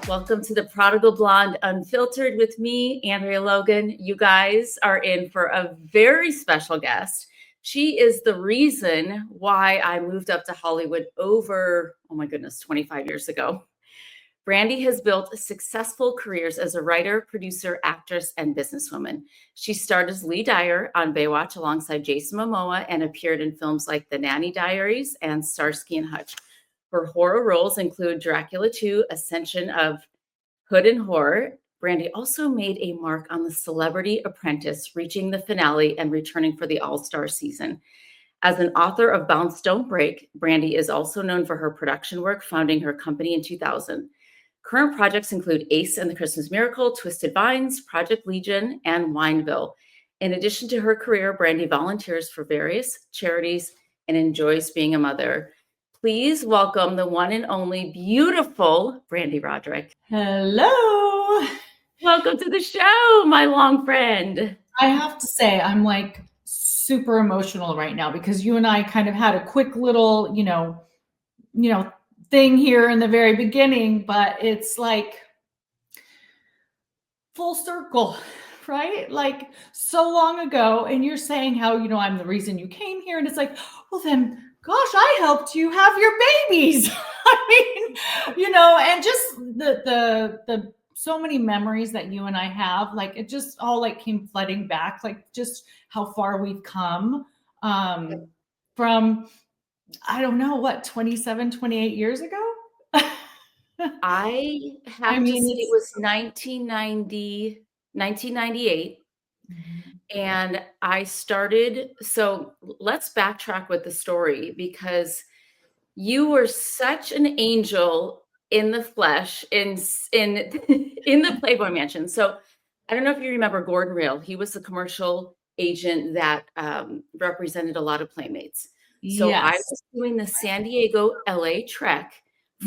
Welcome to the Prodigal Blonde Unfiltered with me, Andrea Logan. You guys are in for a very special guest. She is the reason why I moved up to Hollywood over, 25 years ago. Brande has built successful careers as a writer, producer, actress, and businesswoman. She starred as Lee Dyer on Baywatch alongside Jason Momoa and appeared in films like The Nanny Diaries and Starsky and Hutch. Her horror roles include Dracula 2, Ascension of Hood and Horror. Brande also made a mark on The Celebrity Apprentice, reaching the finale and returning for the All-Star season. As an author of Bounce Don't Break, Brande is also known for her production work, founding her company in 2000. Current projects include Ace and the Christmas Miracle, Twisted Vines, Project Legion, and Wineville. In addition to her career, Brande volunteers for various charities and enjoys being a mother. Please welcome the one and only beautiful Brande Roderick. Hello. Welcome to the show, my long friend. I have to say, I'm like super emotional right now because you and I kind of had a quick little, thing here in the very beginning, but it's like full circle, right? Like so long ago. And you're saying how, I'm the reason you came here. And it's like, well, then gosh, I helped you have your babies. I mean, and just the so many memories that you and I have, like it just all like came flooding back, like just how far we've come from, I don't know, what, 27, 28 years ago? I have to say it was 1998. And I started, so let's backtrack with the story because you were such an angel in the flesh in the Playboy Mansion. So I don't know if you remember Gordon Real. He was the commercial agent that represented a lot of Playmates. So yes. I was doing the San Diego, LA trek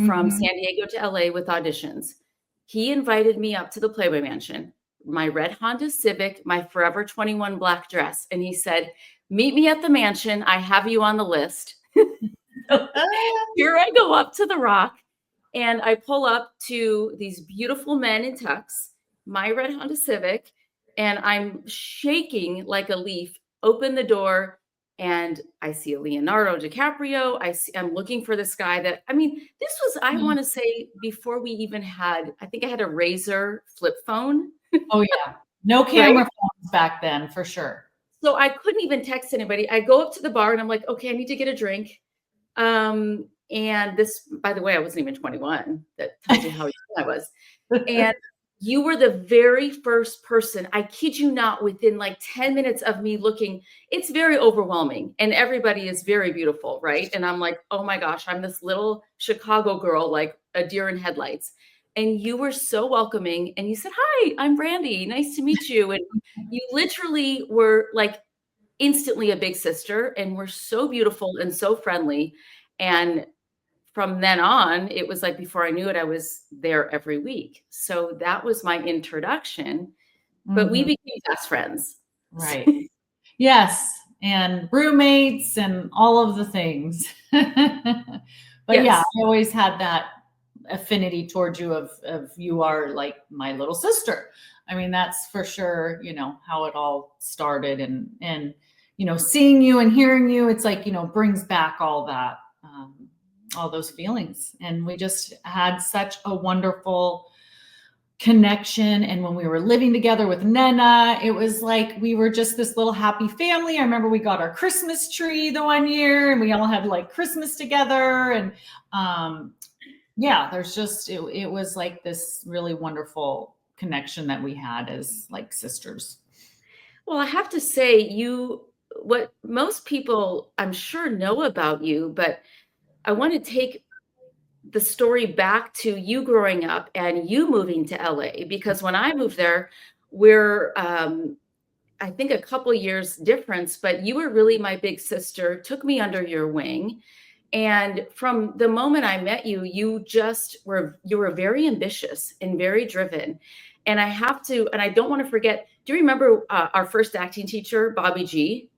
from San Diego to LA with auditions. He invited me up to the Playboy Mansion, my red Honda Civic, my Forever 21 black dress. And he said, meet me at the mansion. I have you on the list. So here I go up to the Rock and I pull up to these beautiful men in tux, my red Honda Civic, and I'm shaking like a leaf, open the door, and I see a Leonardo DiCaprio. I'm looking for this guy this was, I want to say, before we even had, I think I had a Razor flip phone. Oh yeah. No camera phones back then, for sure. So I couldn't even text anybody. I go up to the bar and I'm like, okay, I need to get a drink. And this, by the way, I wasn't even 21. That tells you how young I was. And you were the very first person, I kid you not, within like 10 minutes of me looking, it's very overwhelming and everybody is very beautiful, right? And I'm like, oh my gosh, I'm this little Chicago girl, like a deer in headlights. And you were so welcoming. And you said, hi, I'm Brande. Nice to meet you. And you literally were like instantly a big sister and were so beautiful and so friendly. And from then on, it was like, before I knew it, I was there every week. So that was my introduction, but we became best friends. Right. Yes. And roommates and all of the things. But yeah, I always had that affinity towards you of you are like my little sister. I mean, that's for sure, how it all started and, seeing you and hearing you, it's like, brings back all that, all those feelings. And we just had such a wonderful connection. And when we were living together with Nena, it was like we were just this little happy family. I remember we got our Christmas tree the one year and we all had like Christmas together. And there's just, it was like this really wonderful connection that we had as like sisters. Well, I have to say, what most people I'm sure know about you, but I want to take the story back to you growing up and you moving to LA, because when I moved there, we're, I think a couple years difference, but you were really my big sister, took me under your wing. And from the moment I met you, you were very ambitious and very driven. And I don't want to forget, do you remember our first acting teacher, Bobby G?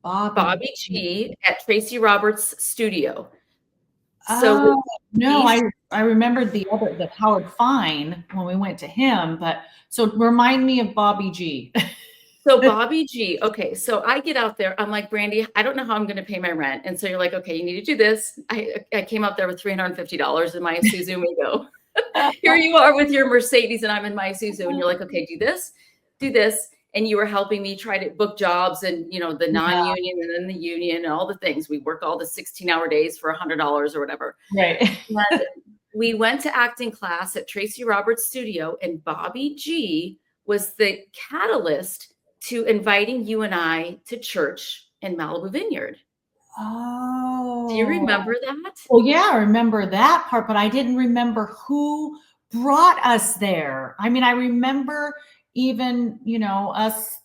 Bobby G at Tracy Roberts' studio. So no, I remembered the Howard Fine when we went to him, but so remind me of Bobby G. So Bobby G, okay, so I get out there, I'm like, Brandy, I don't know how I'm going to pay my rent. And so you're like, okay, you need to do this. I came out there with $350 in my Isuzu Migo. Here you are with your Mercedes and I'm in my Isuzu. And you're like, okay, do this, do this. And you were helping me try to book jobs and, you know, the non-union and then the union and all the things. We work all the 16-hour days for $100 or whatever. Right. And we went to acting class at Tracy Roberts' studio, and Bobby G was the catalyst to inviting you and I to church in Malibu Vineyard. Oh. Do you remember that? Well, yeah, I remember that part, but I didn't remember who brought us there. I mean, I remember even, you know, us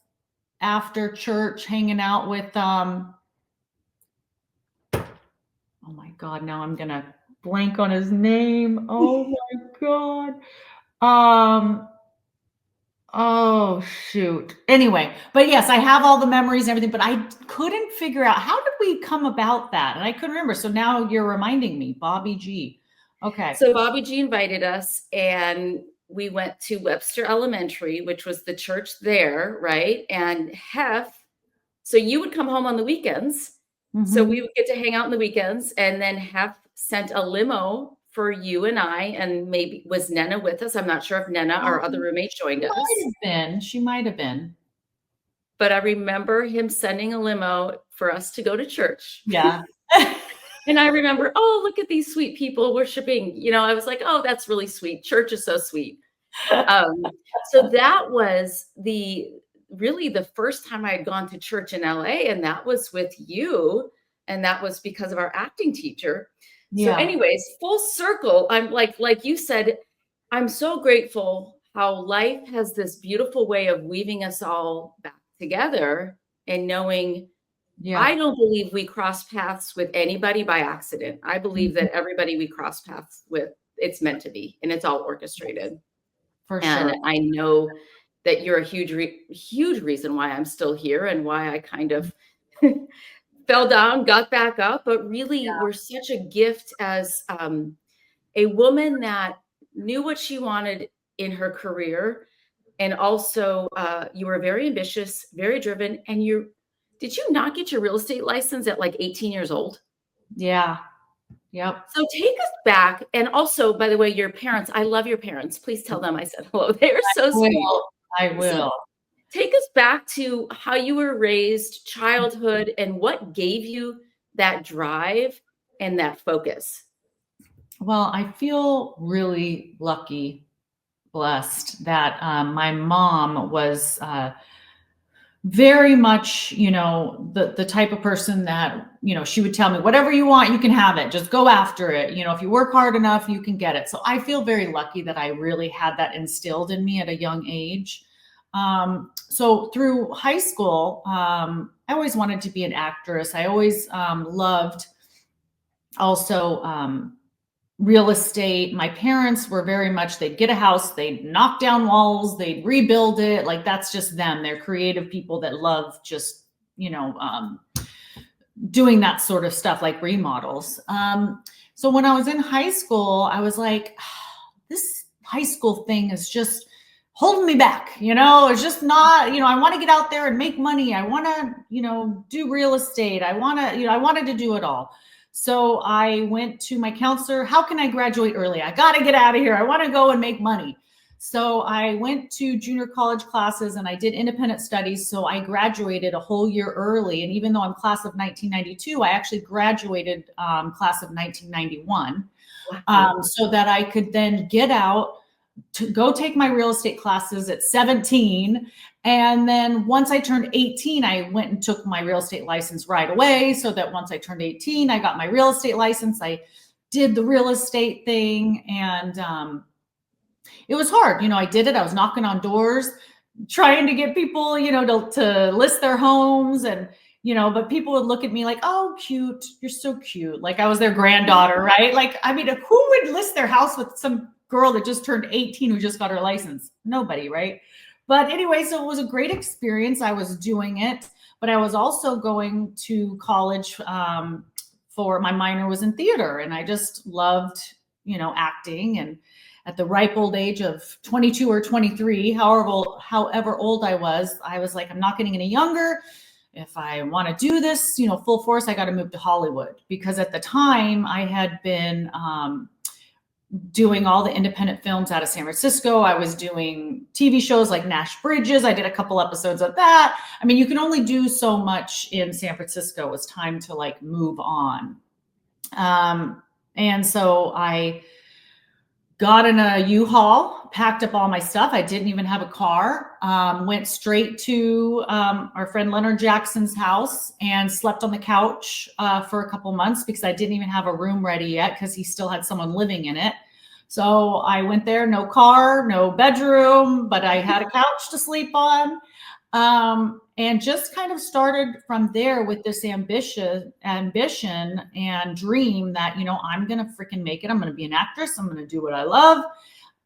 after church hanging out with oh my God, now I'm gonna blank on his name. Oh my God. Oh shoot. Anyway, but yes, I have all the memories and everything, but I couldn't figure out how did we come about that? And I couldn't remember. So now you're reminding me, Bobby G. Okay. So Bobby G invited us and we went to Webster Elementary, which was the church there, right? And so you would come home on the weekends. So we would get to hang out on the weekends, and then Hef sent a limo for you and I, and maybe was Nena with us? I'm not sure if Nena, our other roommate, joined us. She might have been. But I remember him sending a limo for us to go to church. Yeah. And I remember, oh, look at these sweet people worshiping. You know, I was like, oh, that's really sweet. Church is so sweet. So that was really the first time I had gone to church in LA, and that was with you. And that was because of our acting teacher. Yeah. So anyways, full circle, I'm like you said, I'm so grateful how life has this beautiful way of weaving us all back together and knowing, I don't believe we cross paths with anybody by accident. I believe that everybody we cross paths with, it's meant to be, and it's all orchestrated. For and sure. I know that you're a huge reason why I'm still here and why I kind of fell down, got back up, but really we're such a gift as a woman that knew what she wanted in her career. And also you were very ambitious, very driven. And did you not get your real estate license at like 18 years old? Yeah. Yep. So take us back. And also, by the way, your parents, I love your parents. Please tell them I said hello. They are so sweet. I will. So take us back to how you were raised, childhood, and what gave you that drive and that focus. Well, I feel really lucky, blessed that my mom was very much, you know, the type of person that, you know, she would tell me, whatever you want, you can have it. Just go after it. You know, if you work hard enough, you can get it. So I feel very lucky that I really had that instilled in me at a young age. So through high school, I always wanted to be an actress. I always loved also real estate. My parents were very much, they'd get a house, they'd knock down walls, they'd rebuild it. Like that's just them. They're creative people that love just, you know, doing that sort of stuff, like remodels. So when I was in high school, I was like, this high school thing is just holding me back. You know, it's just not, you know, I want to get out there and make money. I want to, you know, do real estate. I want to, you know, I wanted to do it all. So I went to my counselor. How can I graduate early? I got to get out of here. I want to go and make money. So I went to junior college classes and I did independent studies. So I graduated a whole year early. And even though I'm class of 1992, I actually graduated class of 1991 so that I could then get out to go take my real estate classes at 17. And then once I turned 18, I went and took my real estate license right away. So that once I turned 18, I got my real estate license. I did the real estate thing. And it was hard. You know, I did it. I was knocking on doors, trying to get people, you know, to list their homes. And, you know, but people would look at me like, oh, cute. You're so cute. Like I was their granddaughter, right? Like, I mean, who would list their house with some girl that just turned 18 who just got her license? Nobody, right? But anyway, so it was a great experience. I was doing it, but I was also going to college for my minor was in theater, and I just loved acting. And at the ripe old age of 22 or 23, however old I was like, I'm not getting any younger. If I want to do this, full force, I got to move to Hollywood, because at the time I had been doing all the independent films out of San Francisco. I was doing TV shows like Nash Bridges. I did a couple episodes of that. I mean, you can only do so much in San Francisco. It was time to like move on. And so I got in a U-Haul, packed up all my stuff. I didn't even have a car. Went straight to our friend Leonard Jackson's house and slept on the couch for a couple months, because I didn't even have a room ready yet, because he still had someone living in it. So I went there, no car, no bedroom, but I had a couch to sleep on. And just kind of started from there with this ambition and dream that, I'm going to freaking make it. I'm going to be an actress. I'm going to do what I love.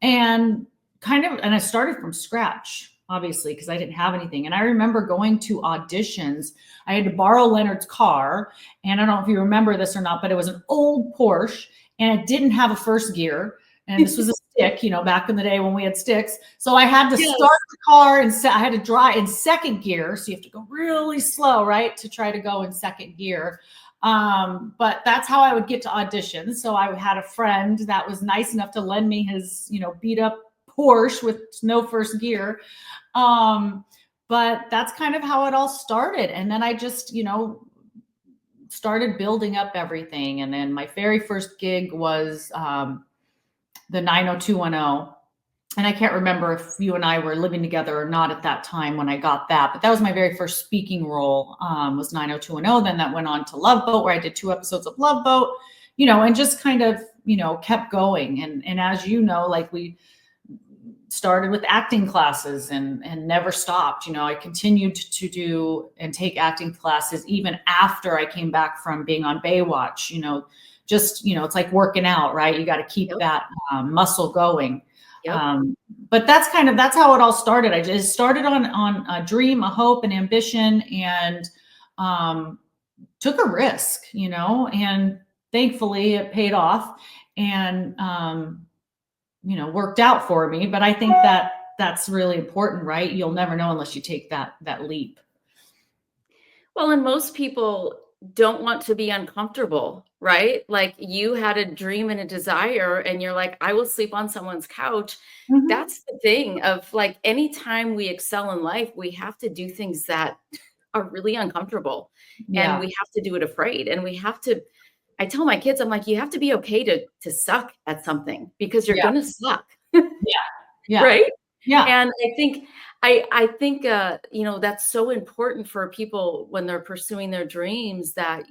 And I started from scratch, obviously, because I didn't have anything. And I remember going to auditions. I had to borrow Leonard's car. And I don't know if you remember this or not, but it was an old Porsche and it didn't have a first gear. And this was a stick, back in the day when we had sticks. So I had to start the car and I had to drive in second gear. So you have to go really slow, right, to try to go in second gear. But that's how I would get to auditions. So I had a friend that was nice enough to lend me his, beat up Porsche with no first gear. But that's kind of how it all started. And then I just, started building up everything. And then my very first gig was the 90210. And I can't remember if you and I were living together or not at that time when I got that, but that was my very first speaking role, was 90210. Then that went on to Love Boat, where I did 2 episodes of Love Boat, and just kind of, kept going. And as like we started with acting classes and never stopped. I continued to do and take acting classes even after I came back from being on Baywatch, just, it's like working out, right? You got to keep that muscle going. But that's how it all started. I just started on a dream, a hope, an ambition, and took a risk, and thankfully it paid off and, worked out for me. But I think that that's really important, right? You'll never know unless you take that leap. Well, and most people don't want to be uncomfortable, right? Like, you had a dream and a desire and you're like, I will sleep on someone's couch. Mm-hmm. That's the thing of like, anytime we excel in life, we have to do things that are really uncomfortable, and we have to do it afraid. And we have to, I tell my kids, I'm like, you have to be okay to suck at something, because you're going to suck. Right. Yeah. And I think, that's so important for people when they're pursuing their dreams, that,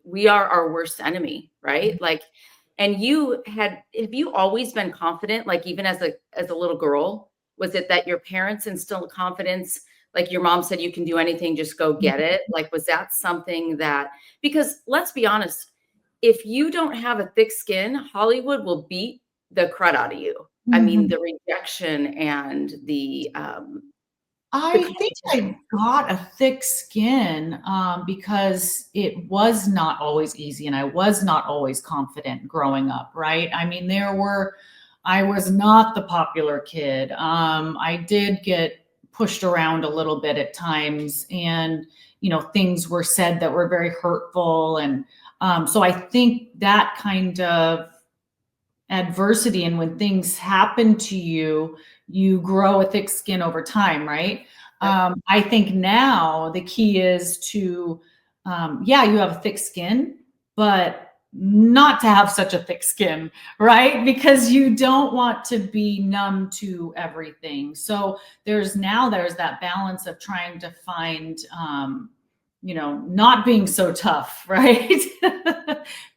we are our worst enemy, right? Mm-hmm. Like, and have you always been confident? Like, even as a little girl, was it that your parents instilled confidence? Like your mom said, you can do anything, just go get it. Like, was that something that, because let's be honest, if you don't have a thick skin, Hollywood will beat the crud out of you. Mm-hmm. I mean, the rejection and I think I got a thick skin because it was not always easy, and I was not always confident growing up, right? I mean, I was not the popular kid. I did get pushed around a little bit at times, and, things were said that were very hurtful. And so I think that kind of adversity, and when things happen to you, you grow a thick skin over time, right? I think now the key is to, you have a thick skin, but not to have such a thick skin, right? Because you don't want to be numb to everything. So there's that balance of trying to find, not being so tough, right?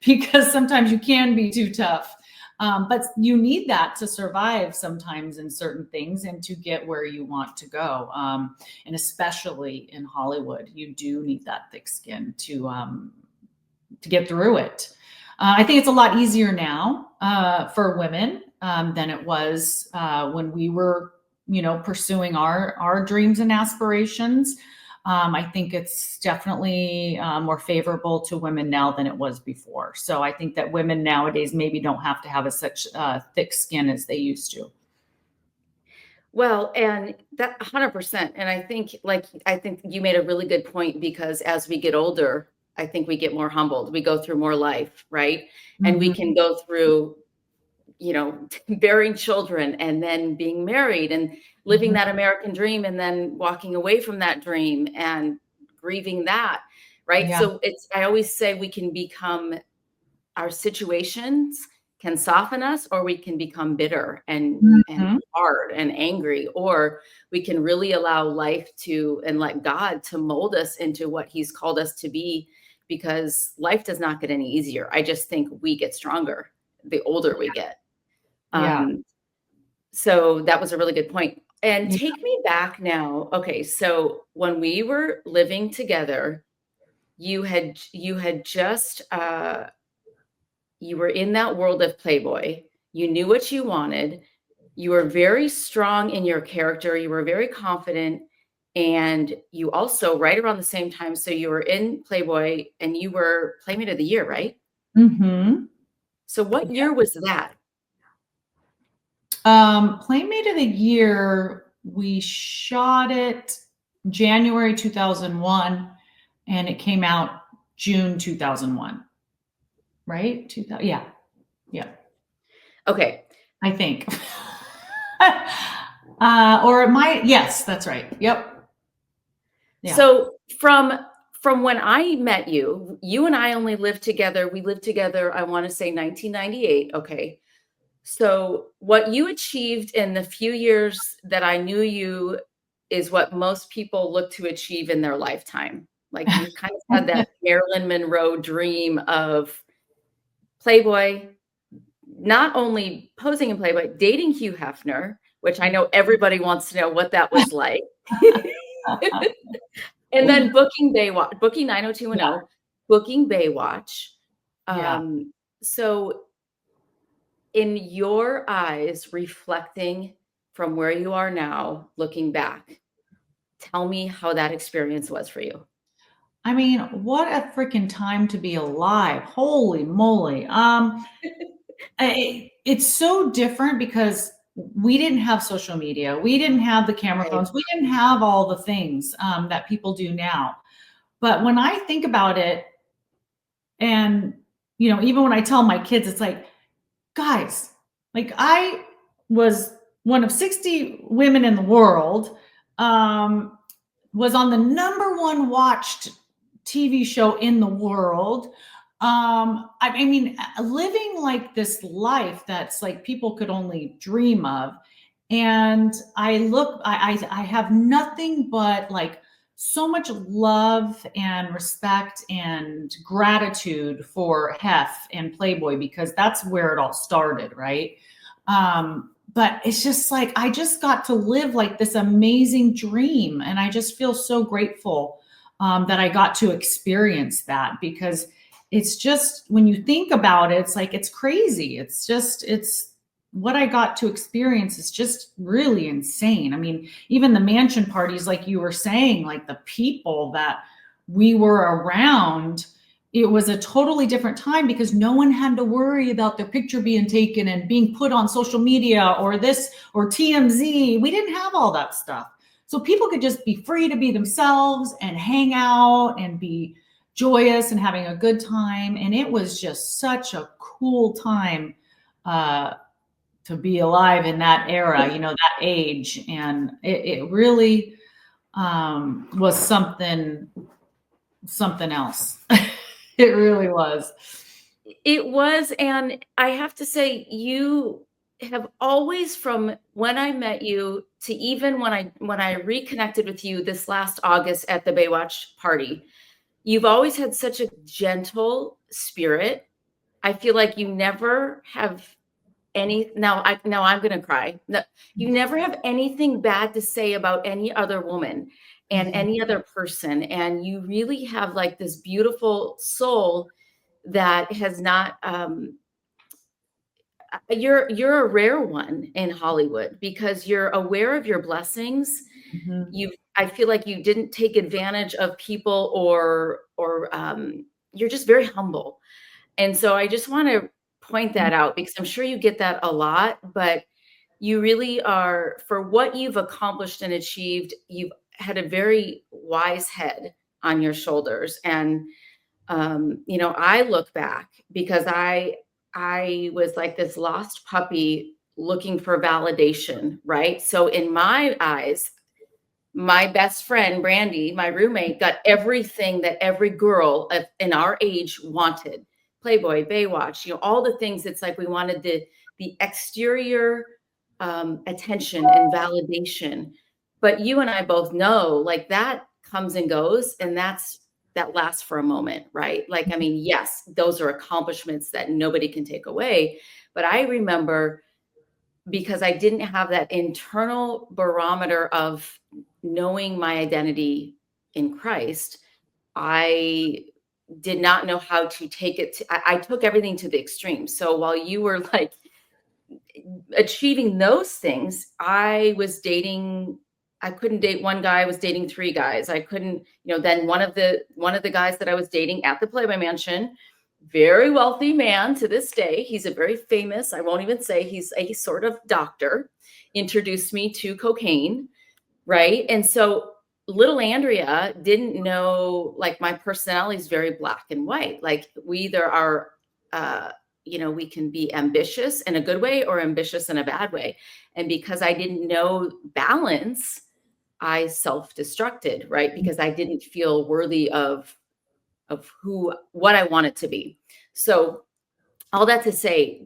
Because sometimes you can be too tough. But you need that to survive sometimes in certain things and to get where you want to go. And especially in Hollywood, you do need that thick skin to get through it. I think it's a lot easier now for women than it was when we were, pursuing our dreams and aspirations. I think it's definitely more favorable to women now than it was before. So I think that women nowadays maybe don't have to have such thick skin as they used to. Well, and that 100%. And I think you made a really good point because as we get older, I think we get more humbled. We go through more life, right? And we can Mhm. go through, bearing children and then being married and living Mhm. that American dream and then walking away from that dream and grieving that, right? Yeah. So I always say we can become our situations can soften us or we can become bitter and Mhm. hard and angry, or we can really allow life to and let God to mold us into what he's called us to be, because life does not get any easier. I just think we get stronger the older we get. Yeah. um so that was a really good point. And Yeah. take me back now. Okay, so when we were living together, you had just you were in that world of Playboy. You knew what you wanted. You were very strong in your character. You were very confident. And you also, right around the same time, so you were in Playboy and you were Playmate of the Year, right? Mhm. So what year was that? Playmate of the Year, we shot it January 2001 and it came out June 2001, right? 2000, yeah. Yeah, Okay. I think. Or it might, yes, that's right. Yep. Yeah. So from when I met you, you and I only lived together. We lived together, I want to say 1998. Okay. So what you achieved in the few years that I knew you is what most people look to achieve in their lifetime. Like you kind of had that Marilyn Monroe dream of Playboy, not only posing in Playboy, dating Hugh Hefner, which I know everybody wants to know what that was like. And then booking Baywatch, booking Yeah. 90210, booking Baywatch. Yeah. So in your eyes, reflecting from where you are now, looking back, tell me how that experience was for you. I mean, what a freaking time to be alive. Holy moly. It's so different because we didn't have social media. We didn't have the camera Right. phones. We didn't have all the things that people do now. But when I think about it, and even when I tell my kids, it's like, guys, like I was one of 60 women in the world, was on the number one watched TV show in the world. I mean, living like this life that's like people could only dream of. And I have nothing but like so much love and respect and gratitude for Hef and Playboy because that's where it all started, right? But it's just like I just got to live like this amazing dream, and I just feel so grateful that I got to experience that because it's just when you think about it, it's like it's crazy. It's what I got to experience is just really insane. I mean, even the mansion parties, like you were saying, like the people that we were around, it was a totally different time because no one had to worry about their picture being taken and being put on social media or this or TMZ. We didn't have all that stuff. So people could just be free to be themselves and hang out and be joyous and having a good time. And it was just such a cool time to be alive in that era, that age. And it really was something else. It really was. It was, and I have to say, you have always, from when I met you to even when I reconnected with you this last August at the Baywatch party, you've always had such a gentle spirit. I feel like you never have now I'm gonna cry. No, you never have anything bad to say about any other woman and Mhm. any other person, and you really have like this beautiful soul that has not you're a rare one in Hollywood because you're aware of your blessings. Mhm. I feel like you didn't take advantage of people, or you're just very humble. And so I just want to point that out, because I'm sure you get that a lot, but you really are, for what you've accomplished and achieved, you've had a very wise head on your shoulders. And I look back because I was like this lost puppy looking for validation, right? So in my eyes, my best friend, Brandy, my roommate, got everything that every girl in our age wanted. Playboy, Baywatch, all the things. It's like we wanted the exterior attention and validation. But you and I both know, like, that comes and goes, and that lasts for a moment, right? Like, I mean, yes, those are accomplishments that nobody can take away. But I remember, because I didn't have that internal barometer of knowing my identity in Christ, I did not know how to take it. I took everything to the extreme. So while you were like achieving those things, I couldn't date one guy. I was dating three guys. I couldn't, then one of the guys that I was dating at the Playboy Mansion, very wealthy man to this day. He's a very famous, I won't even say, he's a sort of doctor, introduced me to cocaine, right? And so little Andrea didn't know, like, my personality is very black and white. Like, we either are, we can be ambitious in a good way or ambitious in a bad way. And because I didn't know balance, I self-destructed, right? Because I didn't feel worthy of what I wanted to be. So all that to say,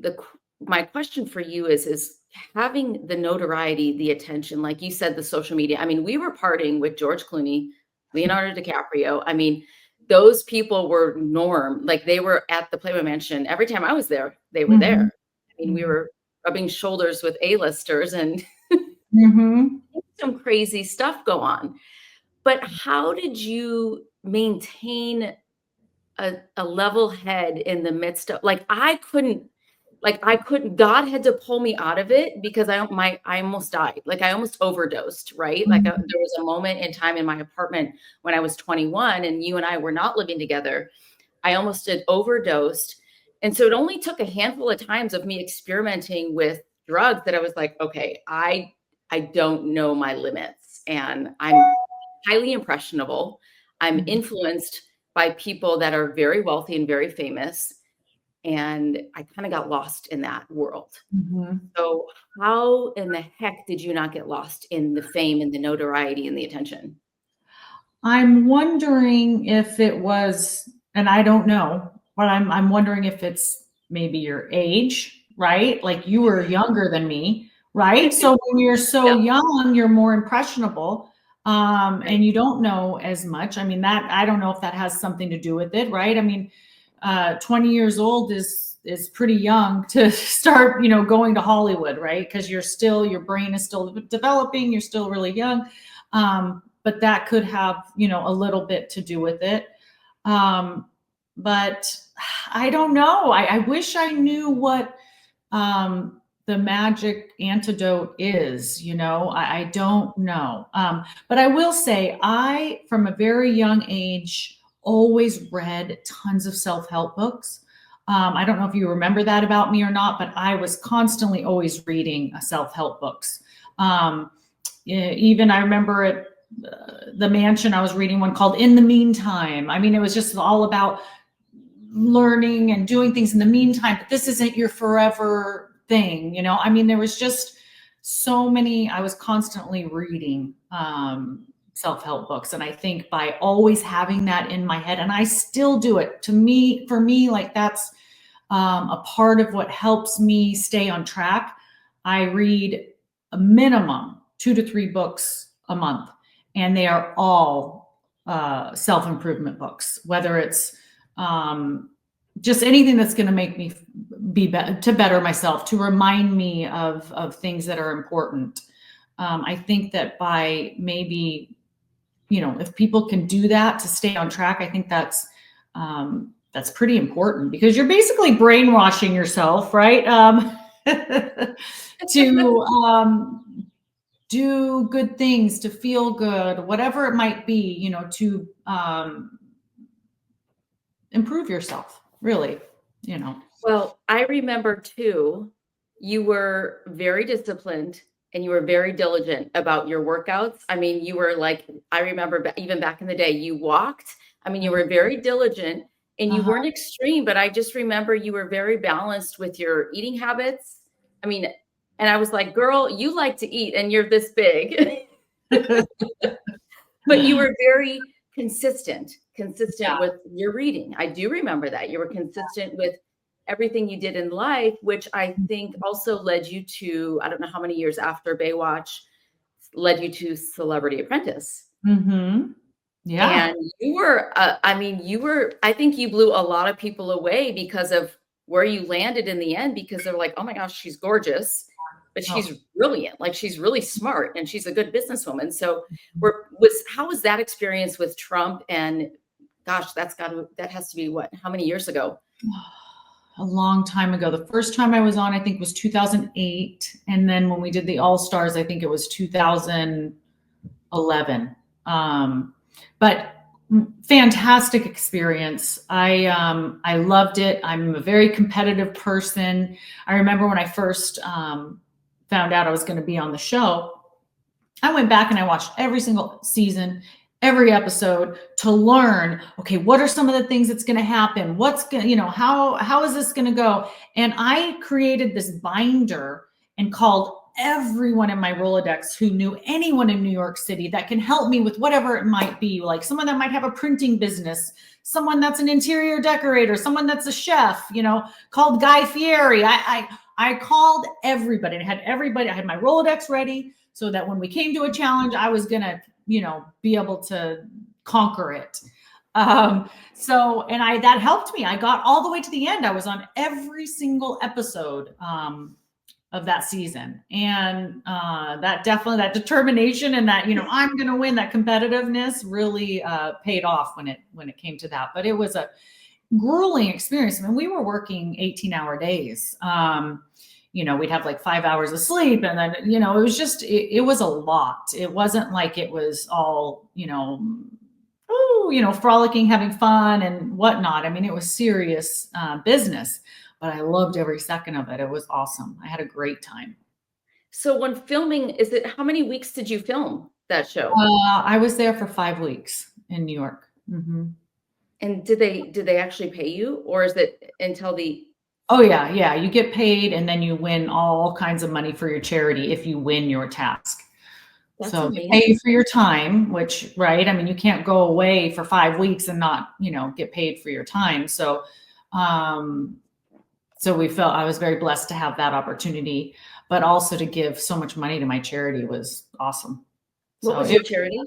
my question for you is having the notoriety, the attention, like you said, the social media. I mean, we were partying with George Clooney, Leonardo DiCaprio. I mean, those people were norm. Like, they were at the Playboy Mansion. Every time I was there, they were there. I mean, we were rubbing shoulders with A-listers, and some crazy stuff go on. But how did you maintain a level head in the midst of, I couldn't, God had to pull me out of it, because I almost died. Like, I almost overdosed, right? Like, there was a moment in time in my apartment when I was 21 and you and I were not living together. I almost had overdosed. And so it only took a handful of times of me experimenting with drugs that I was like, okay, I don't know my limits, and I'm highly impressionable. I'm influenced by people that are very wealthy and very famous. And I kind of got lost in that world. So how in the heck did you not get lost in the fame and the notoriety and the attention? I'm wondering if it was, and I don't know, but I'm wondering if it's maybe your age, right? Like, you were younger than me, right? So when you're so young, you're more impressionable, and you don't know as much. I mean, that, I don't know if that has something to do with it, right? I mean, 20 years old is pretty young to start, going to Hollywood, right? Because your brain is still developing, you're still really young. But that could have, a little bit to do with it. But I don't know. I wish I knew what the magic antidote is. I don't know. But I will say, I, from a very young age, always read tons of self-help books. I don't know if you remember that about me or not, but I was constantly always reading self-help books. Even I remember at the mansion, I was reading one called In the Meantime. I mean, it was just all about learning and doing things in the meantime, but this isn't your forever thing. I mean, there was just so many, I was constantly reading self-help books. And I think by always having that in my head, and I still do it, for me, like, that's a part of what helps me stay on track. I read a minimum 2 to 3 books a month, and they are all self-improvement books, whether it's just anything that's going to make me to better myself, to remind me of things that are important. I think that by maybe, if people can do that to stay on track, I think that's pretty important, because you're basically brainwashing yourself, right? To do good things, to feel good, whatever it might be, to improve yourself, really, Well, I remember too, you were very disciplined and you were very diligent about your workouts. I mean, you were like, I remember even back in the day, you walked. I mean, you were very diligent and you Uh-huh. weren't extreme, but I just remember you were very balanced with your eating habits. I mean, and I was like, girl, you like to eat and you're this big. But you were very consistent Yeah. with your reading. I do remember that. You were consistent with everything you did in life, which I think also led you to, I don't know how many years after Baywatch, led you to Celebrity Apprentice. Mm-hmm. Yeah. And you were, I think you blew a lot of people away because of where you landed in the end, because they're like, oh my gosh, she's gorgeous, but Oh. she's brilliant. Like she's really smart and she's a good businesswoman. So how was that experience with Trump? And gosh, that has to be what, how many years ago? A long time ago. The first time I was on, I think, was 2008. And then when we did the All Stars, I think it was 2011. But fantastic experience. I loved it. I'm a very competitive person. I remember when I first found out I was going to be on the show, I went back and I watched every single season, every episode, to learn, okay, what are some of the things that's going to happen? What's going to, how is this going to go? And I created this binder and called everyone in my Rolodex who knew anyone in New York City that can help me with whatever it might be, like someone that might have a printing business, someone that's an interior decorator, someone that's a chef, called Guy Fieri. I called everybody and I had my Rolodex ready so that when we came to a challenge, I was going to, be able to conquer it. That helped me. I got all the way to the end. I was on every single episode of that season. And that determination and that, I'm going to win, that competitiveness really paid off when it came to that. But it was a grueling experience. I mean, we were working 18-hour days. We'd have like 5 hours of sleep, and then, it was just, it was a lot. It wasn't like it was all, frolicking, having fun and whatnot. I mean, it was serious business, but I loved every second of it. It was awesome. I had a great time. So when filming, how many weeks did you film that show? I was there for 5 weeks in New York. Mm-hmm. And did they actually pay you, or is it until the? Oh yeah, yeah. You get paid, and then you win all kinds of money for your charity if you win your task. That's So they amazing. pay you for your time, which, right? I mean, you can't go away for 5 weeks and not, get paid for your time. So, I was very blessed to have that opportunity, but also to give so much money to my charity was awesome. What So was your charity?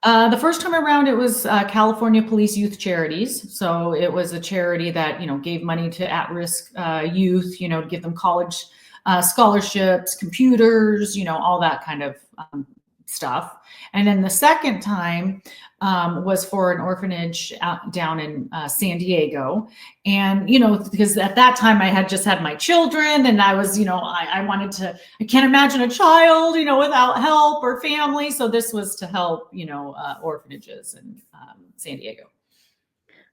the first time around, it was California Police Youth Charities. So it was a charity that, gave money to at-risk youth, to give them college scholarships, computers, all that kind of stuff. And then the second time was for an orphanage down in San Diego. And, because at that time I had just had my children, and I was, I wanted to, I can't imagine a child, without help or family. So this was to help, orphanages in San Diego.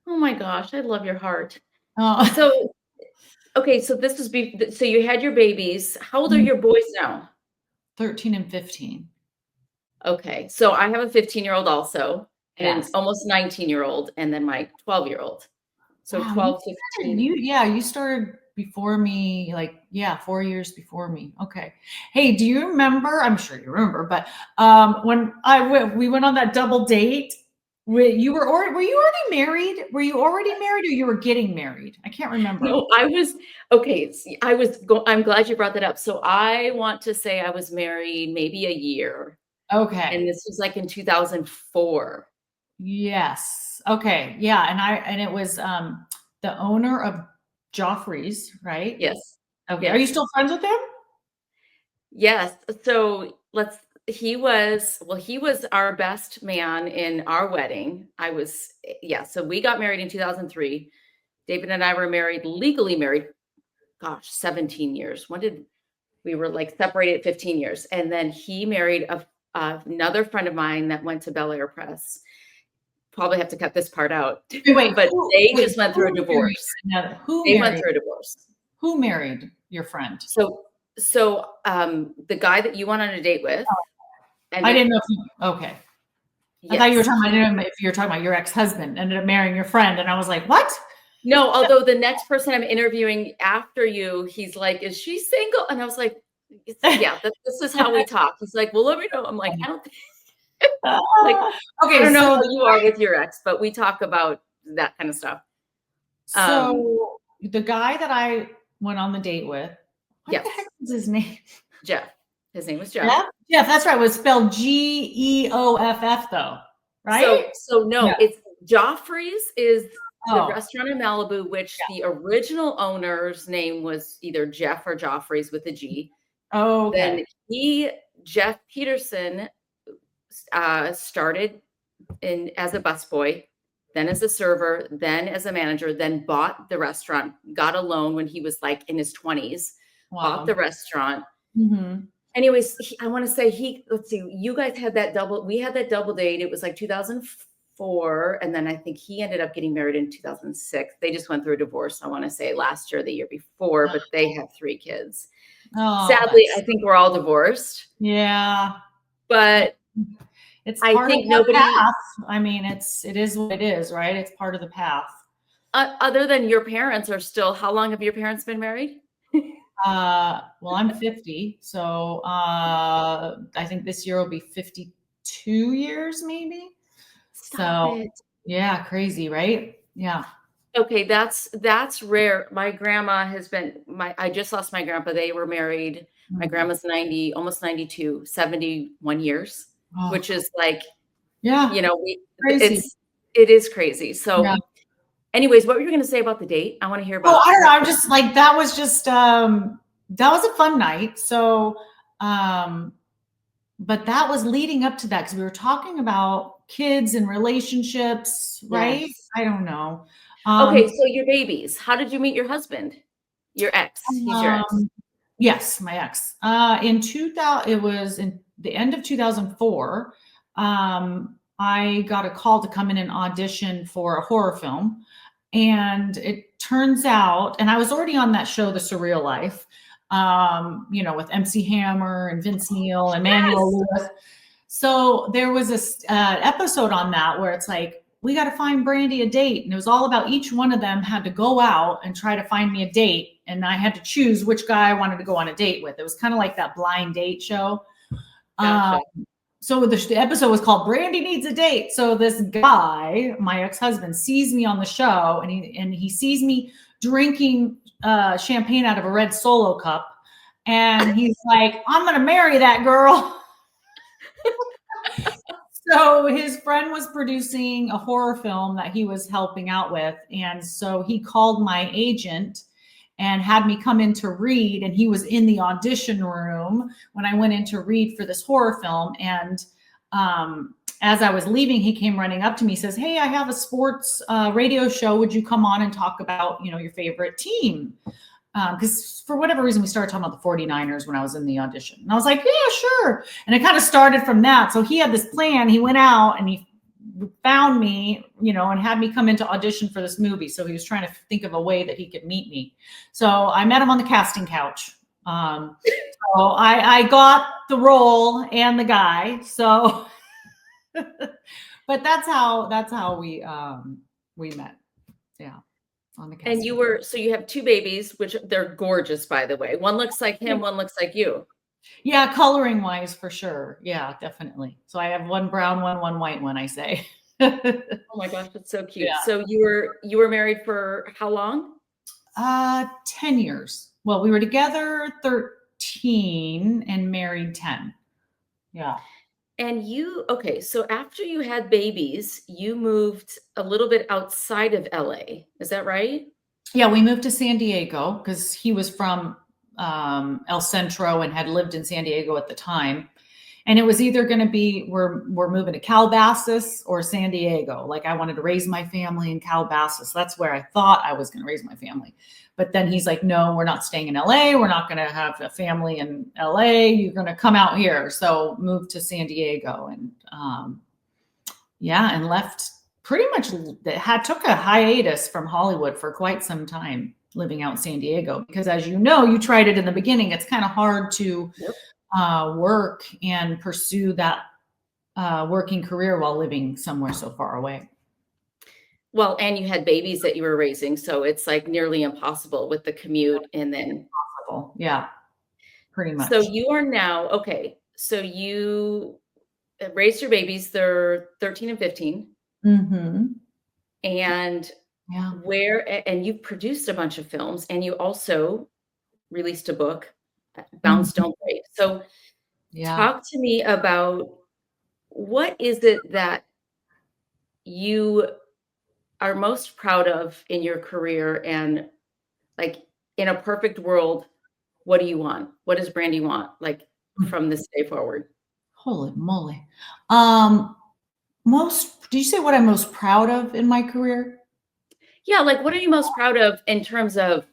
Oh my gosh, I love your heart. Oh. So, okay, so so you had your babies. How old are your boys now? 13 and 15. Okay, so I have a 15-year-old also, and an Yes. almost 19-year-old, and then my 12-year-old. So Wow, 12, 15. you started before me, 4 years before me. Okay. Hey, do you remember? I'm sure you remember, but when we went on that double date, were you already married? Were you already married, or you were getting married? I can't remember. No, okay, I'm glad you brought that up. So I want to say I was married maybe a year, Okay. and this was like in 2004. Yes. Okay. Yeah. And it was the owner of Joffrey's, right? Yes. Okay. Are you Yes. still friends with him? Yes. So he was our best man in our wedding. Yeah. So we got married in 2003. David and I were legally married, gosh, 17 years. We were like separated 15 years. And then he married another friend of mine that went to Bel Air Press. Probably have to cut this part out. Wait, but they just went through a divorce. They went through a divorce. Who married your friend? So the guy that you went on a date with. I didn't know if you, okay. Yes. I thought you were talking about, I didn't know if you were talking about your ex-husband ended up marrying your friend. And I was like, what? No, although the next person I'm interviewing after you, he's like, is she single? And I was like, yeah, this is how we talk. He's like, well, let me know. I'm like, I don't think like, okay, I don't know how you are with your ex, but we talk about that kind of stuff. So the guy that I went on the date with, what the heck was his name? Jeff. His name was Jeff. Jeff, that's right. It was spelled Geoff though, right? So no, it's Joffrey's is the restaurant in Malibu, which the original owner's name was either Jeff or Joffrey's with a G. Oh, okay. Then Jeff Peterson, started as a busboy, then as a server, then as a manager, then bought the restaurant, got a loan when he was like in his 20s, bought the restaurant. Mm-hmm. Anyways, I want to say let's see, you guys we had that double date. It was like 2004. And then I think he ended up getting married in 2006. They just went through a divorce, I want to say last year, or the year before, but they have 3 kids. Sadly, I think we're all divorced. Yeah. But it's part of the path. I mean, it is what it is, right? It's part of the path. Other than your parents are still, how long have your parents been married? Well, I'm 50, so I think this year will be 52 years, maybe. Stop it. Yeah, crazy, right? Yeah. Okay, that's rare. My grandma has been I just lost my grandpa. They were married. My grandma's 90, almost 92, 71 years, which is like, it is crazy. So anyways, what were you going to say about the date? I want to hear about. I don't know. I'm just like, that was a fun night. So, but that was leading up to that because we were talking about kids and relationships, right? Yes. I don't know. Okay, so your babies. How did you meet your husband? Your ex. He's your ex. Yes, my ex. It was in the end of 2004. I got a call to come in and audition for a horror film. And it turns out, and I was already on that show, The Surreal Life, with MC Hammer and Vince Neil and Manuel Lewis. So there was this episode on that where it's like, we got to find Brande a date. And it was all about each one of them had to go out and try to find me a date. And I had to choose which guy I wanted to go on a date with. It was kind of like that blind date show. Gotcha. So the episode was called Brande Needs a Date. So this guy, my ex-husband, sees me on the show and he sees me drinking champagne out of a red Solo cup. And he's like, I'm going to marry that girl. So his friend was producing a horror film that he was helping out with. And so he called my agent and had me come in to read. And he was in the audition room when I went in to read for this horror film. And as I was leaving, he came running up to me, says, hey, I have a sports radio show. Would you come on and talk about, your favorite team? Because for whatever reason, we started talking about the 49ers when I was in the audition. And I was like, yeah, sure. And it kind of started from that. So he had this plan. He went out and he found me, and had me come in to audition for this movie. So he was trying to think of a way that he could meet me. So I met him on the casting couch. So I got the role and the guy. So, but that's how we met. Yeah. On the and you have 2 babies, which they're gorgeous, by the way. One looks like him, one looks like you. Yeah, coloring wise, for sure. Yeah, definitely. So I have one brown one white one, I say. Oh my gosh, that's so cute. Yeah. So you were married for how long? 10 years. Well, we were together 13 and married 10. Yeah. And so after you had babies, you moved a little bit outside of LA. Is that right? Yeah, we moved to San Diego because he was from El Centro and had lived in San Diego at the time. And it was either going to be, we're moving to Calabasas or San Diego. Like I wanted to raise my family in Calabasas. That's where I thought I was going to raise my family. But then he's like, no, we're not staying in LA. We're not going to have a family in LA. You're going to come out here. So moved to San Diego and, and left pretty much, took a hiatus from Hollywood for quite some time living out in San Diego, because as you know, you tried it in the beginning. It's kind of hard to work and pursue that working career while living somewhere so far away. Well, and you had babies that you were raising, so it's like nearly impossible with the commute and then impossible. Yeah, pretty much. So you are now, okay, so you raised your babies, they're 13 and 15. Mm-hmm. And and you've produced a bunch of films, and you also released a book, Bounce Don't Break. So talk to me about, what is it that you are most proud of in your career? And like, in a perfect world, what do you want? What does Brande want, like, from this day forward? Holy moly. Did you say what I'm most proud of in my career? Yeah, like, what are you most proud of in terms of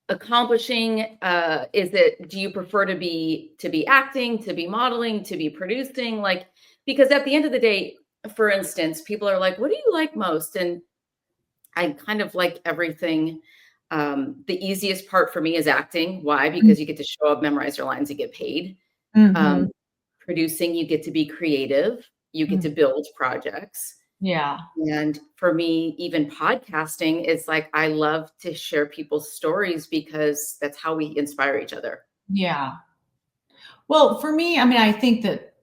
accomplishing? Do you prefer to be acting, to be modeling, to be producing? Like, because at the end of the day, for instance, people are like, what do you like most? And I kind of like everything. The easiest part for me is acting. Why? Because you get to show up, memorize your lines, and get paid. Mm-hmm. Producing, you get to be creative. You get to build projects. Yeah. And for me, even podcasting is like, I love to share people's stories because that's how we inspire each other. Yeah. Well, for me, I mean, I think that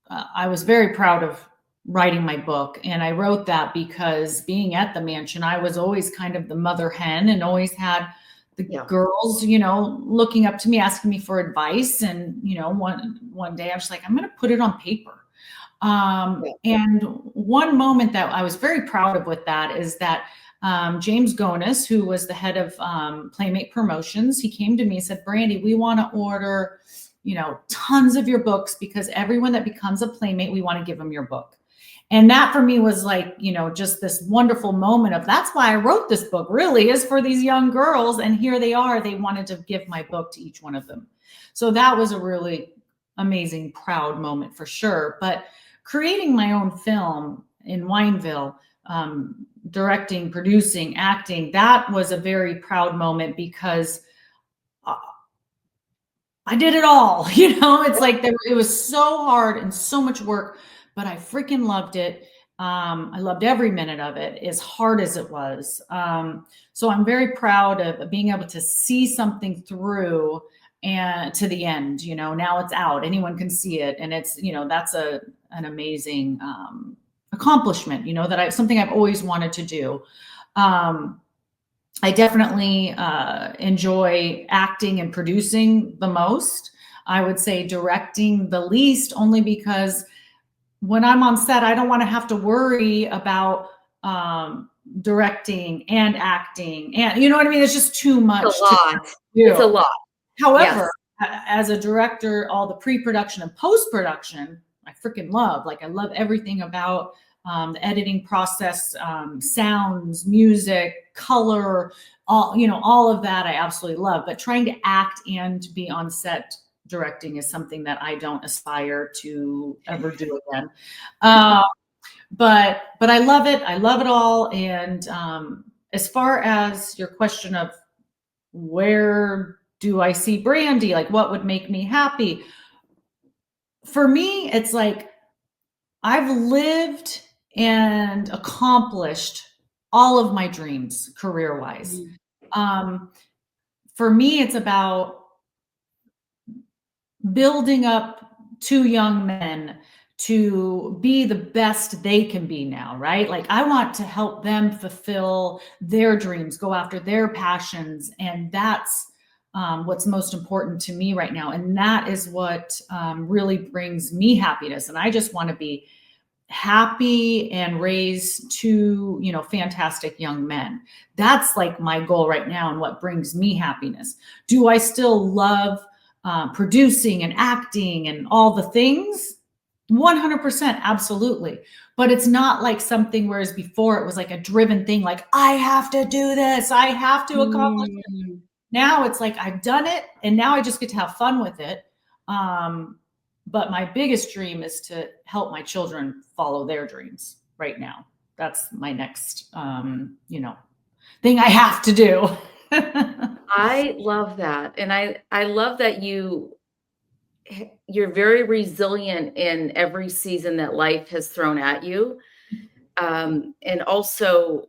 I was very proud of writing my book. And I wrote that because being at the mansion, I was always kind of the mother hen and always had the girls, looking up to me, asking me for advice. And, one day I was like, I'm going to put it on paper. And one moment that I was very proud of with that is that James Gonis, who was the head of Playmate Promotions, he came to me and said, Brande, we want to order, tons of your books, because everyone that becomes a Playmate, we want to give them your book. And that for me was like, just this wonderful moment of, that's why I wrote this book, really, is for these young girls. And here they are, they wanted to give my book to each one of them. So that was a really amazing, proud moment for sure. But creating my own film in Wineville, directing, producing, acting, that was a very proud moment, because I did it all. It's like it was so hard and so much work, but I freaking loved it. I loved every minute of it, as hard as it was. So I'm very proud of being able to see something through and to the end. Now it's out, anyone can see it, and it's that's an amazing accomplishment. Something I've always wanted to do. I definitely enjoy acting and producing the most. I would say directing the least, only because when I'm on set, I don't want to have to worry about directing and acting, and you know what I mean? It's just too much. It's a lot. It's a lot. However, as a director, all the pre-production and post-production, I freaking love. Like, I love everything about the editing process, sounds, music, color, all of that I absolutely love. But trying to act and be on set directing is something that I don't aspire to ever do again. But I love it. I love it all. And as far as your question of where do I see Brande, like what would make me happy? For me, it's like I've lived and accomplished all of my dreams career-wise. For me, it's about building up two young men to be the best they can be now, right? Like, I want to help them fulfill their dreams, go after their passions. And that's what's most important to me right now. And that is what really brings me happiness. And I just want to be happy and raise two, fantastic young men. That's like my goal right now and what brings me happiness. Do I still love producing and acting and all the things, 100%, absolutely. But it's not like something, whereas before it was like a driven thing, like I have to do this, I have to accomplish it. Mm. Now it's like I've done it and now I just get to have fun with it. But my biggest dream is to help my children follow their dreams right now. That's my next, thing I have to do. I love that. And I love that you're very resilient in every season that life has thrown at you. And also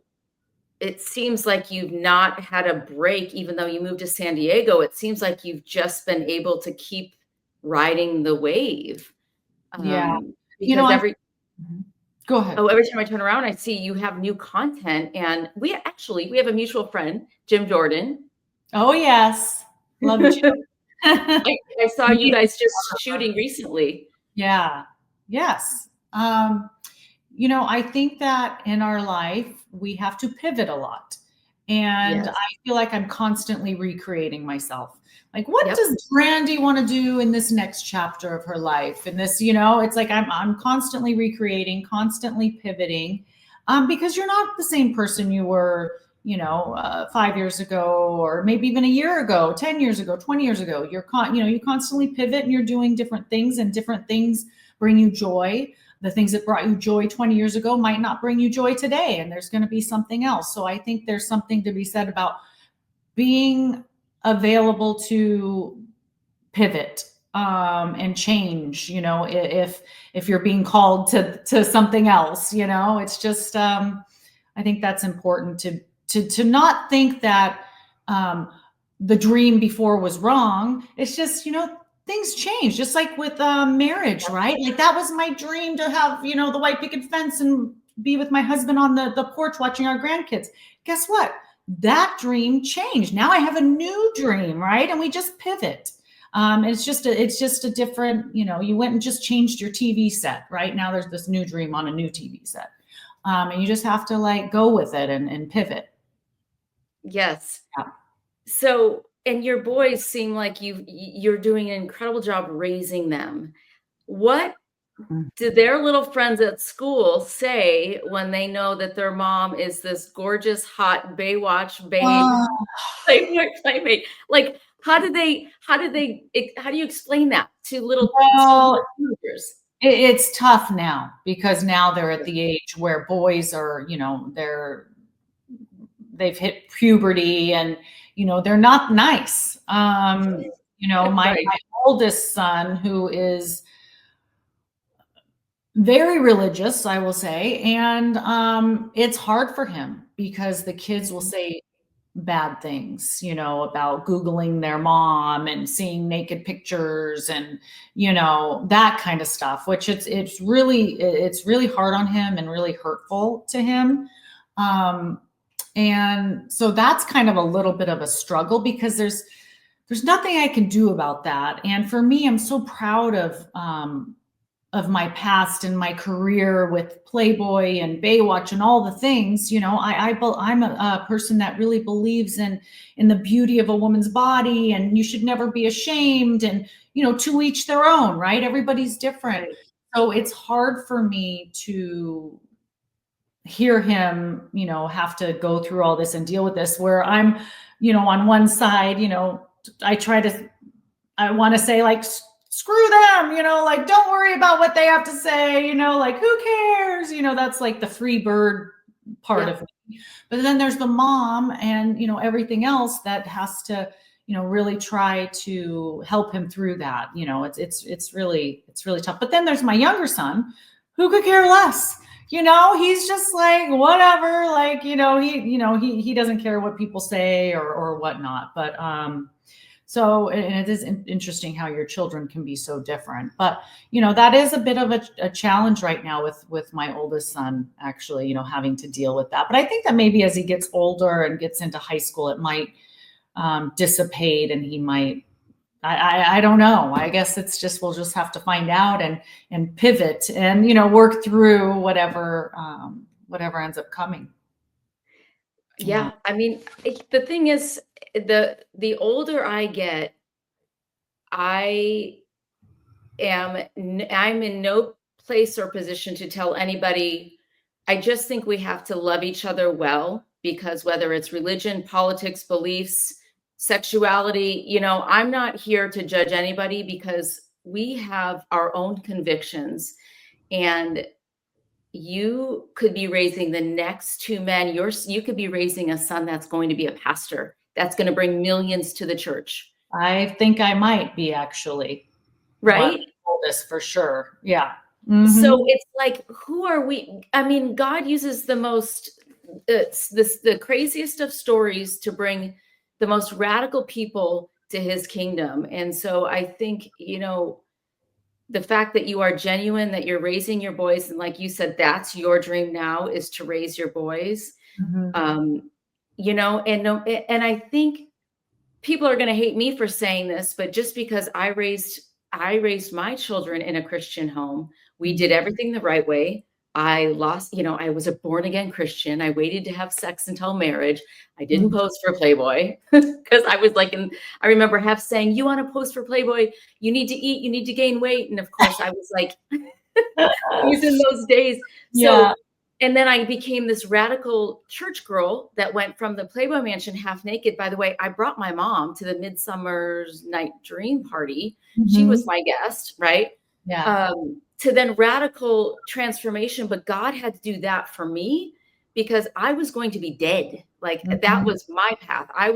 it seems like you've not had a break, even though you moved to San Diego. It seems like you've just been able to keep riding the wave. Yeah. Because Mhm. Go ahead. every time I turn around, I see you have new content. And we have a mutual friend, Jim Jordan. Oh, yes. Love you. I saw you guys just shooting recently. Yeah. Yes. I think that in our life, we have to pivot a lot. And Yes. I feel like I'm constantly recreating myself. Like, what Yep. does Brande want to do in this next chapter of her life? And this, it's like I'm constantly recreating, constantly pivoting, because you're not the same person you were, 5 years ago, or maybe even a year ago, 10 years ago, 20 years ago. You constantly pivot and you're doing different things, and different things bring you joy. The things that brought you joy 20 years ago might not bring you joy today, and there's going to be something else. So I think there's something to be said about being available to pivot, and change. If you're being called to something else, it's just, I think that's important to not think that, the dream before was wrong. It's just, things change, just like with, marriage, right? Like that was my dream, to have, the white picket fence and be with my husband on the porch watching our grandkids. Guess what? That dream changed. Now I have a new dream, right? And we just pivot. It's just a different, you went and just changed your TV set, right? Now there's this new dream on a new TV set. And you just have to like go with it and pivot. Yes. Yeah. So, and your boys seem like you're doing an incredible job raising them. What do their little friends at school say when they know that their mom is this gorgeous, hot Baywatch babe, Oh, Playboy playmate? Like, how do you explain that to well, little teenagers? it's tough now, because now they're at the age where boys are, they've hit puberty, and they're not nice. My Right. oldest son, who is very religious, I will say, and it's hard for him because the kids will say bad things, about Googling their mom and seeing naked pictures, and that kind of stuff, which it's really hard on him and really hurtful to him. And so that's kind of a little bit of a struggle, because there's nothing I can do about that. And for me, I'm so proud of my past and my career with Playboy and Baywatch and all the things. I'm a person that really believes in the beauty of a woman's body, and you should never be ashamed, and to each their own, right? Everybody's different. Right. So it's hard for me to hear him, have to go through all this and deal with this, where I'm, on one side, I want to say, like, screw them, like, don't worry about what they have to say, like, who cares? That's like the free bird part of me. But then there's the mom and, everything else that has to, really try to help him through that. It's really tough. But then there's my younger son, who could care less. He's just like, whatever, like, he doesn't care what people say or whatnot. But, so, and it is interesting how your children can be so different. But, that is a bit of a challenge right now with my oldest son, actually, having to deal with that. But I think that maybe as he gets older and gets into high school, it might, dissipate, and he might, I don't know. I guess it's just, we'll just have to find out and pivot and, work through whatever ends up coming. Yeah. Yeah. I mean, the thing is, the older I get, I'm in no place or position to tell anybody. I just think we have to love each other well, because whether it's religion, politics, beliefs, sexuality, I'm not here to judge anybody, because we have our own convictions. And you could be raising the next two men. You could be raising a son that's going to be a pastor, that's going to bring millions to the church. I think I might be actually one of Right? the oldest for sure. Yeah. So it's like, who are we? I mean, God uses the craziest of stories to bring the most radical people to his kingdom. And so I think, the fact that you are genuine, that you're raising your boys, and like you said, that's your dream now, is to raise your boys. Mhm. And no, and I think people are going to hate me for saying this, but just because I raised my children in a Christian home, we did everything the right way. I was a born again Christian. I waited to have sex until marriage. I didn't Mhm. pose for Playboy because I was like, I remember Hef saying, "You want to pose for Playboy? You need to eat. You need to gain weight." And of course, I was like, "These in those days." Yeah. So, and then I became this radical church girl that went from the Playboy Mansion half naked. By the way, I brought my mom to the Midsummer's Night Dream party. She was Mhm. my guest, right? Yeah. To then radical transformation. But God had to do that for me, because I was going to be dead. Like, that Mhm. was my path. I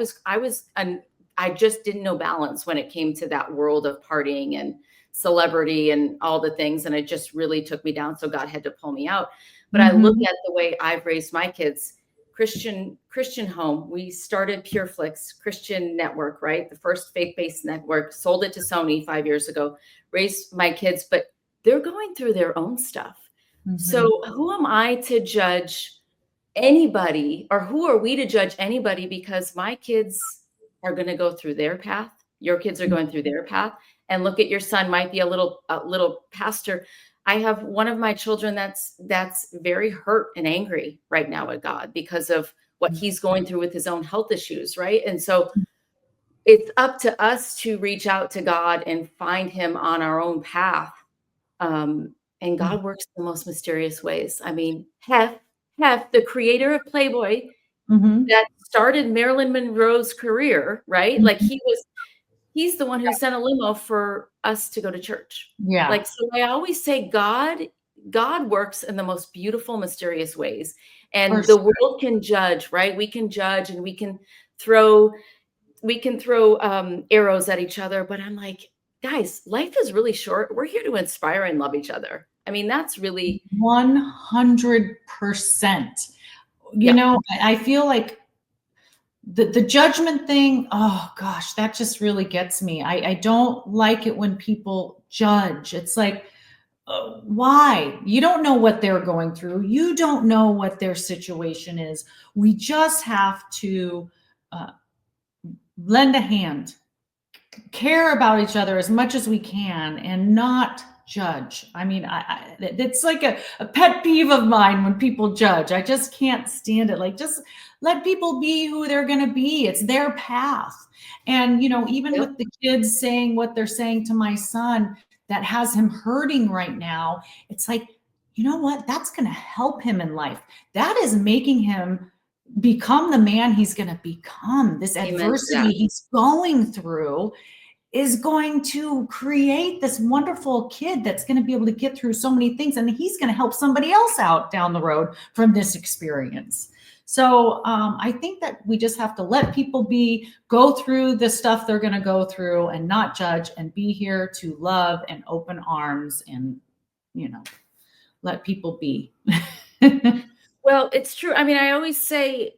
just didn't know balance when it came to that world of partying and celebrity and all the things. And it just really took me down. So God had to pull me out. But I look Mhm. at the way I've raised my kids, Christian home. We started PureFlix Christian network, right? The first faith-based network, sold it to Sony 5 years ago, raised my kids, but they're going through their own stuff. Mhm. So who am I to judge anybody, or who are we to judge anybody? Because my kids are going to go through their path. Your kids are going through their path. And look at your son, might be a little pastor. I have one of my children that's very hurt and angry right now at God because of what he's going through with his own health issues, right? And so it's up to us to reach out to God and find him on our own path. And Mhm. God works in the most mysterious ways. I mean, Hef, the creator of Playboy, Mhm. that started Marilyn Monroe's career, right? Like, Mhm. he's the one who sent a limo for us to go to church. Yeah. Like, so I always say God works in the most beautiful, mysterious ways. For And the sure. world can judge, right? We can judge, and throw we can throw arrows at each other, but I'm like, guys, life is really short. We're here to inspire and love each other. I mean, that's really, 100%. yeah, I feel like the judgment thing, oh gosh, that just really gets me. I don't like it when people judge. It's like, why? You don't know what they're going through. You don't know what their situation is. We just have to uh, lend a hand, care about each other as much as we can, and not judge. I mean, it's like a pet peeve of mine when people judge. I just can't stand it. Like, just let people be who they're going to be. It's their path. And, even yep, with the kids saying what they're saying to my son that has him hurting right now, it's like, you know what? That's going to help him in life. That is making him become the man he's going to become. This amen to that. adversity he's going through is going to create this wonderful kid that's going to be able to get through so many things, and he's going to help somebody else out down the road from this experience. So I think that we just have to let people go through the stuff they're going to go through, and not judge, and be here to love and open arms, and you know let people be. Well, it's true. I mean, I always say,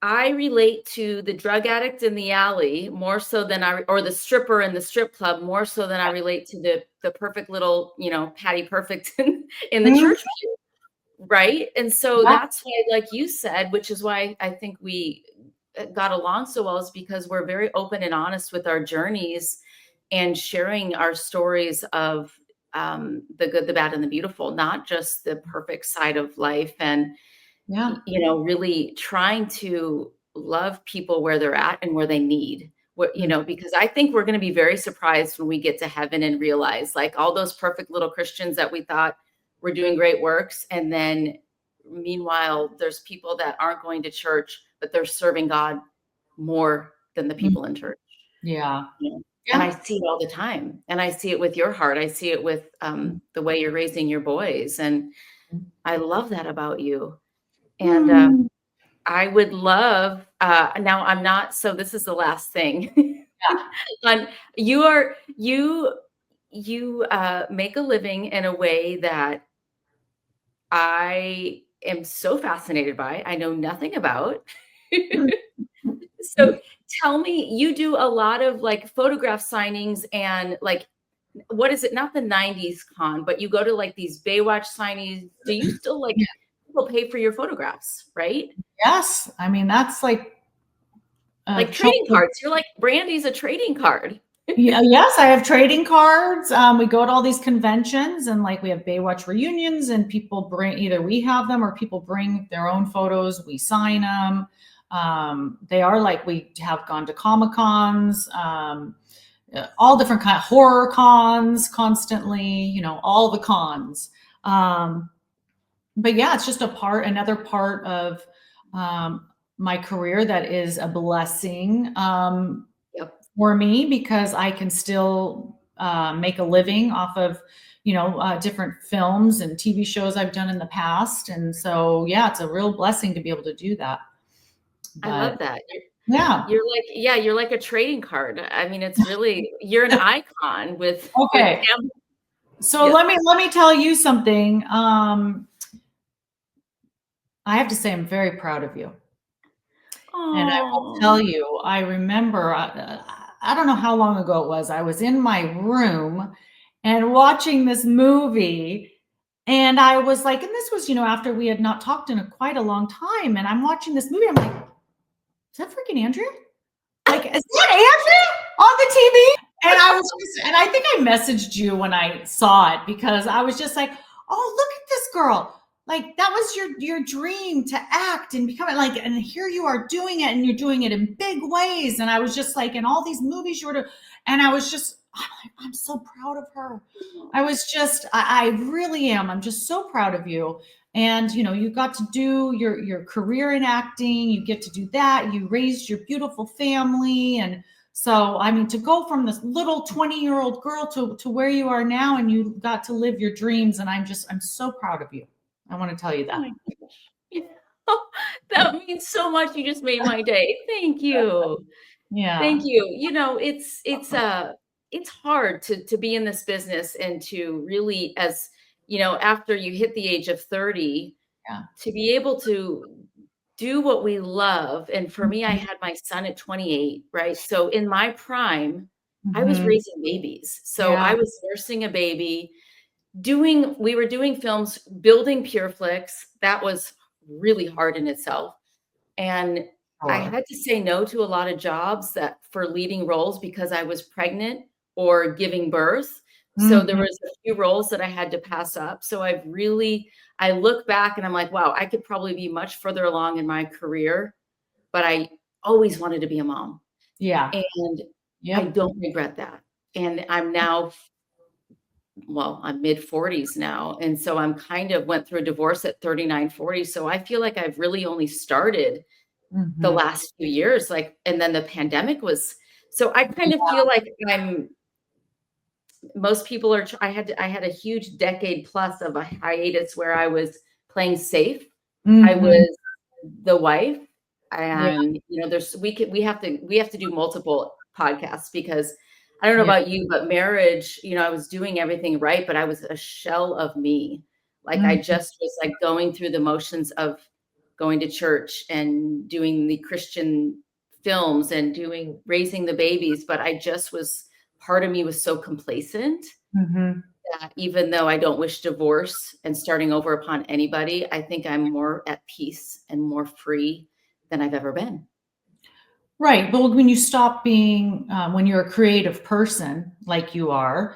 I relate to the drug addict in the alley more so than or the stripper in the strip club, more so than I relate to the perfect little, Patty Perfect in the Mhm. church. Right? And so Yeah. that's why, like you said, which is why I think we got along so well, is because we're very open and honest with our journeys, and sharing our stories of the good, the bad, and the beautiful, not just the perfect side of life. And, Yeah. really trying to love people where they're at and where they need. you know, because I think we're going to be very surprised when we get to heaven and realize like all those perfect little Christians that we thought were doing great works. And then meanwhile, there's people that aren't going to church, but they're serving God more than the people in church. Yeah. You know? And I Yeah. see it all the time. And I see it with your heart. I see it with the way you're raising your boys. And I love that about you. And Mm. I would love, now I'm not, so this is the last thing. On you make a living in a way that I am so fascinated by. I know nothing about. So tell me, you do a lot of like photograph signings and like, what is it? Not the 90s con, but you go to like these Baywatch signings. Do you still like people pay for your photographs, right? Yes. I mean, that's like Trading cards. You're like, Brandy's a trading card. Yeah, yes, I have trading cards. We go to all these conventions and like we have Baywatch reunions and people bring, either we have them or people bring their own photos. We sign them. They are like, we have gone to Comic-Cons, all different kind of horror cons constantly, you know, all the cons. But yeah, it's just another part of my career that is a blessing. For me, because I can still make a living off of, you know, different films and TV shows I've done in the past. And so, yeah, it's a real blessing to be able to do that. I love that. Yeah. You're like a trading card. I mean, it's really, you're an icon with Okay. So let me tell you something. I have to say, I'm very proud of you. And I will tell you, I remember, I don't know how long ago it was. I was in my room and watching this movie. And I was like, and this was, you know, after we had not talked in quite a long time. And I'm watching this movie. I'm like, is that freaking Andrea? Like, is that Andrea on the TV? And I was just, and I think I messaged you when I saw it because I was just like, oh, look at this girl. Like that was your dream to act and become it, like, and here you are doing it and you're doing it in big ways. And I was just like, in all these movies you were doing, and I was just, I'm so proud of her. I was just, I really am. I'm just so proud of you. And, you know, you got to do your career in acting, you get to do that. You raised your beautiful family. And so, I mean, to go from this little 20-year-old girl to where you are now, and you got to live your dreams. And I'm so proud of you. I want to tell you that. Oh my gosh. Oh, that means so much. You just made my day. Thank you. Yeah. Thank you. You know, it's hard to be in this business and to really, as you know, after you hit the age of 30, to be able to do what we love. And for me, I had my son at 28, right? So in my prime, I was raising babies. So I was nursing a baby. We were doing films, building PureFlix. That was really hard in itself. And I had to say no to a lot of jobs that for leading roles because I was pregnant or giving birth. So there was a few roles that I had to pass up. So I look back and I'm like, wow, I could probably be much further along in my career, but I always wanted to be a mom. Yeah. And I don't regret that. And I'm now, well, I'm mid 40s now. And so I'm kind of went through a divorce at 39, 40. So I feel like I've really only started the last few years, like, and then the pandemic was, so I kind of feel like most people are, I had a huge decade plus of a hiatus where I was playing safe. I was the wife, and you know, we have to do multiple podcasts because I don't know about you, but marriage, you know, I was doing everything right, but I was a shell of me. Like I just was like going through the motions of going to church and doing the Christian films and raising the babies, but I just was, part of me was so complacent that even though I don't wish divorce and starting over upon anybody, I think I'm more at peace and more free than I've ever been. Right. But when you stop being, when you're a creative person like you are,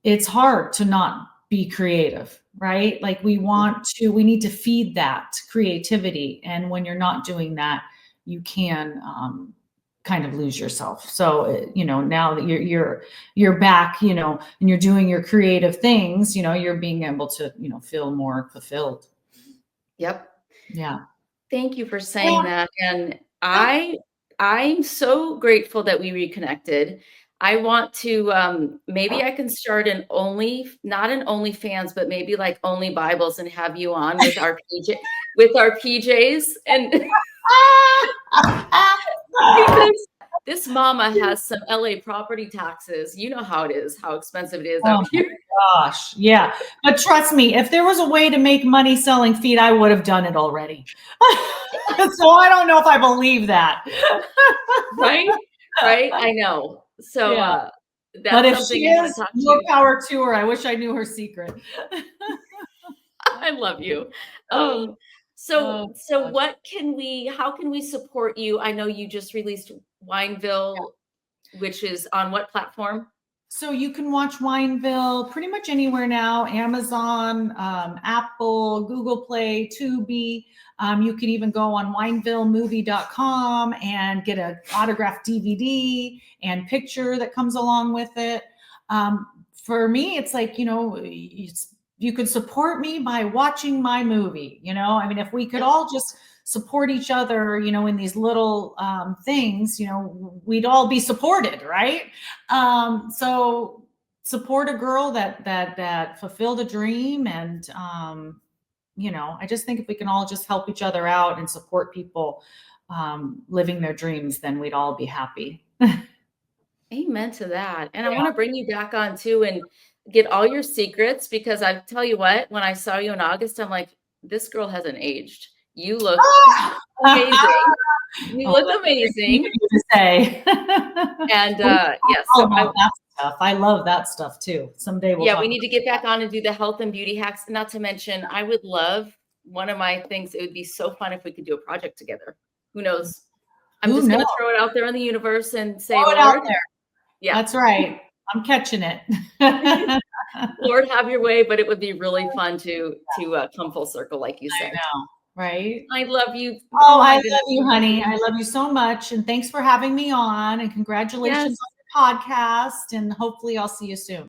it's hard to not be creative, right? Like we need to feed that creativity. And when you're not doing that, you can kind of lose yourself. So, now that you're back, and you're doing your creative things, you're being able to, feel more fulfilled. Yep. Yeah. Thank you for saying that. And I'm so grateful that we reconnected. I want to maybe I can start not an OnlyFans, but maybe like Only Bibles and have you on with our PJs and because this mama has some LA property taxes. You know how it is, how expensive it is out here. Gosh, yeah. But trust me, if there was a way to make money selling feet, I would have done it already. So I don't know if I believe that. Right? I know. So Yeah. that's But if something she I'm gonna is, talk to more you. power to her. I wish I knew her secret. I love you. Oh, So gosh. how can we support you? I know you just released Wineville, which is on what platform? So you can watch Wineville pretty much anywhere now, Amazon, Apple, Google Play, Tubi. You can even go on winevillemovie.com and get an autographed DVD and picture that comes along with it. For me, it's like, you could support me by watching my movie. I mean, if we could all just support each other, in these little things, we'd all be supported, right? So support a girl that fulfilled a dream, and I just think if we can all just help each other out and support people living their dreams, then we'd all be happy. Amen to that. And I want to bring you back on too and get all your secrets because I tell you what, when I saw you in August, I'm like, this girl hasn't aged. You look amazing. You look amazing. To say. And yes, so I love that stuff too. Someday we need to get back on and do the health and beauty hacks. Not to mention, I would love one of my things. It would be so fun if we could do a project together. Who knows? I'm just going to throw it out there in the universe and say, Lord, yeah, that's right. I'm catching it. Lord, have your way. But it would be really fun to come full circle, like you said. I know, right? I love you. Oh, I love you, honey. I love you so much. And thanks for having me on. And congratulations on your podcast. And hopefully I'll see you soon.